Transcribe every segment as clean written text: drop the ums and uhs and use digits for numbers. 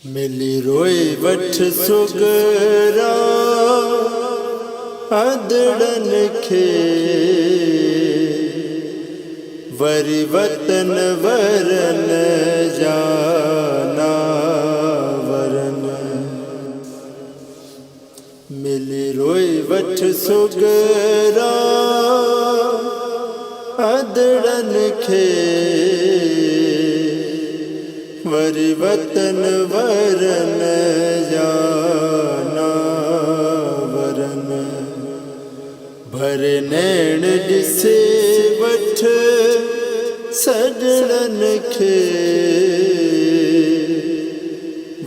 मिली रोई वठ सुगरा अदड़न खे वरी वतन वरन जाना वरन। मिली रोई वठ सुगरा अदड़न खे वरी वतन वरन जाना वरन। भरे नैण ॾिसे वठ सजणन खे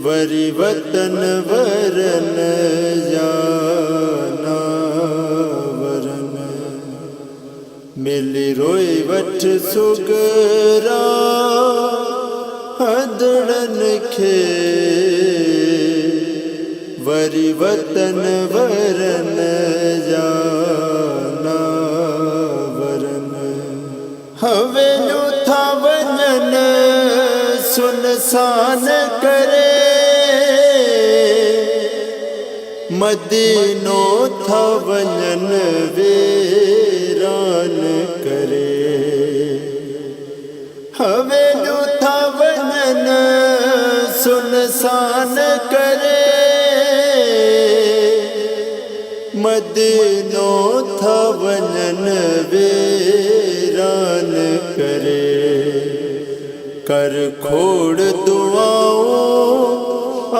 वरी वतन वरन जाना वरन। मिली रोई वठ सुगरा अदड़न खे वरी वतन वरन जाना वरन। हवे जो था वञन सुनसान करे मदीनो था वञन वीरान करे। हवे जो था वञन सुनसान करे मदीनो था वञन वीरान करे। कर खोड़ दुआऊं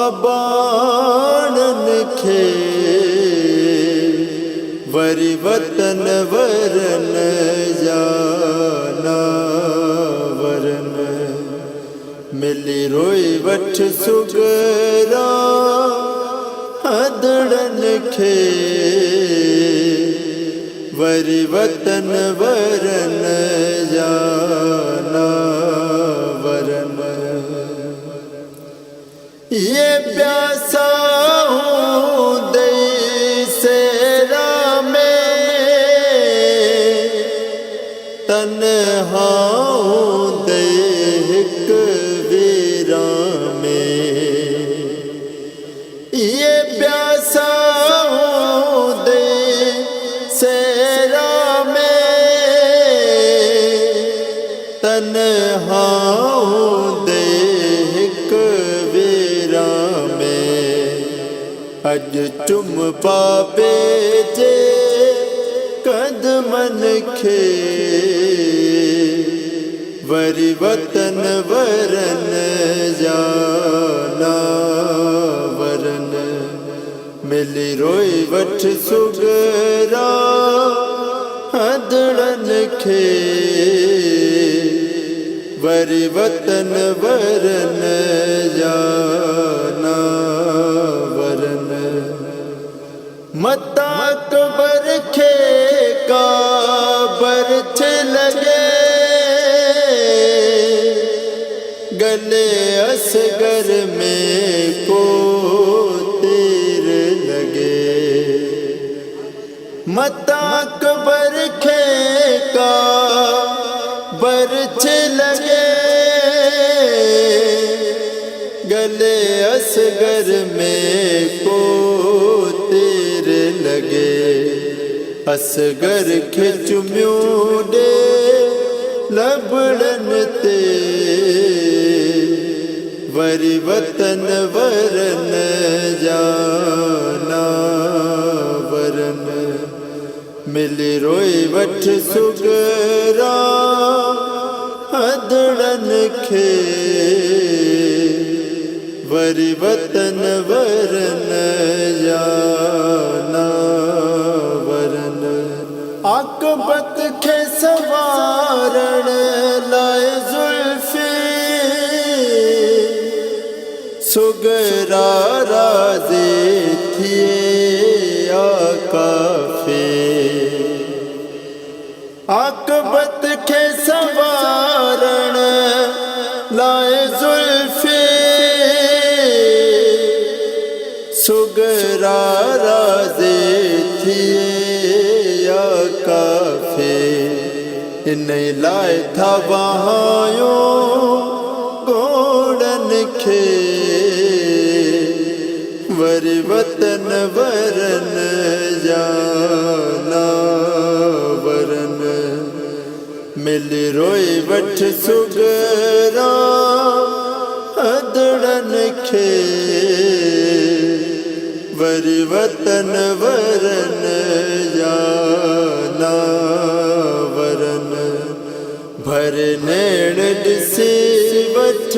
अबाणन खे वरी वतन वरन जाना वरन। मिली रोई वठ सुगरा अदड़न खे वरी वतन वरन जाना वरन। ये प्यासा हूँ दई सेरा में तन्हा हूँ दई हिक वीरा में। ये प्यासा हूँ दई सेरा में तन्हा हूँ दई हिक वीरा में। अज चुम पापे जे कदमन खे वरी वतन वरन जाना वरन। मिली रोई वठ सुगरा अदड़न खे वरी वतन वरन जाना वरन। मता कबर खे काबर थे लगे गले असगर में को तीर लगे। मता कबर खे काबर थे लगे गले असगर में को तीर लगे। असगर खे चुम्यूं ॾे लबड़न ते वरी वतन वरन जाना वरन। मिली रोई वठ सुगरा अदड़न खे वरी वतन वरन जाना वरन। आकबत खे सवारण लाए जुल्फी सुगरा राज़ी थिए आकाफे। आकबत खे सवारण लाए जुल्फी सुगरा राज़ी थिए आकाफे। इन लाए था वहायो घोड़न खे वरि वतन वरन जाना वरन मिल रोई वठ सुगरा अदड़न खे वरि वतन वरन जाना वरन भर नैण ॾिसी वठ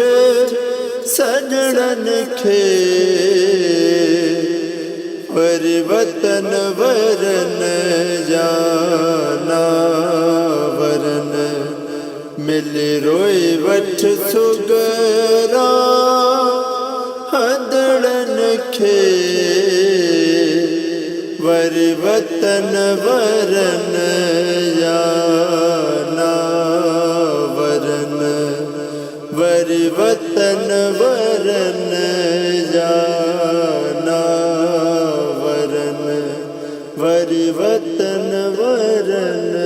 सजड़न खे वरि वतन वरन जाना वरन मिल रोई वठ सुगरा हदड़न खे वरि वतन वरन जाना वरन वरि वतन वरन जाना वरन वरि वतन वरन